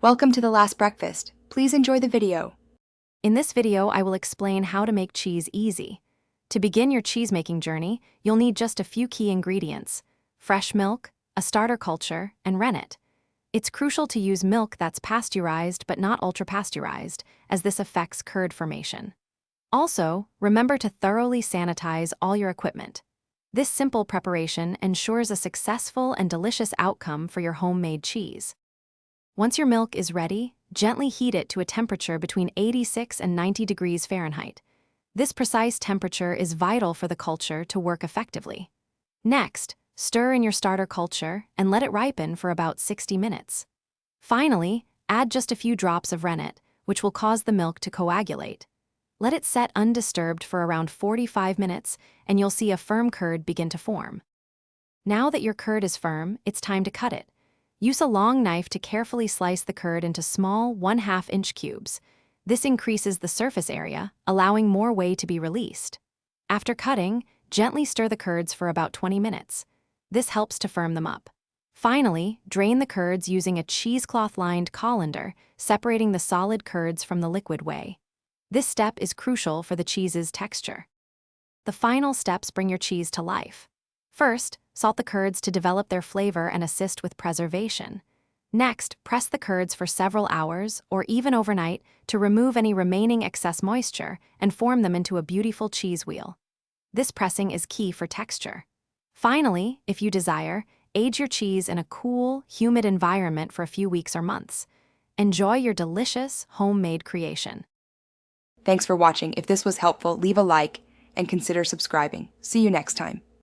Welcome to The Last Breakfast. Please enjoy the video. In this video, I will explain how to make cheese easy. To begin your cheese-making journey, you'll need just a few key ingredients: fresh milk, a starter culture, and rennet. It's crucial to use milk that's pasteurized but not ultra-pasteurized, as this affects curd formation. Also, remember to thoroughly sanitize all your equipment. This simple preparation ensures a successful and delicious outcome for your homemade cheese. Once your milk is ready, gently heat it to a temperature between 86 and 90 degrees Fahrenheit. This precise temperature is vital for the culture to work effectively. Next, stir in your starter culture and let it ripen for about 60 minutes. Finally, add just a few drops of rennet, which will cause the milk to coagulate. Let it set undisturbed for around 45 minutes, and you'll see a firm curd begin to form. Now that your curd is firm, it's time to cut it. Use a long knife to carefully slice the curd into small 1/2 inch cubes. This increases the surface area, allowing more whey to be released. After cutting, gently stir the curds for about 20 minutes. This helps to firm them up. Finally, drain the curds using a cheesecloth-lined colander, separating the solid curds from the liquid whey. This step is crucial for the cheese's texture. The final steps bring your cheese to life. First, salt the curds to develop their flavor and assist with preservation. Next, press the curds for several hours, or even overnight, to remove any remaining excess moisture and form them into a beautiful cheese wheel. This pressing is key for texture. Finally, if you desire, age your cheese in a cool, humid environment for a few weeks or months. Enjoy your delicious, homemade creation. Thanks for watching. If this was helpful, leave a like and consider subscribing. See you next time.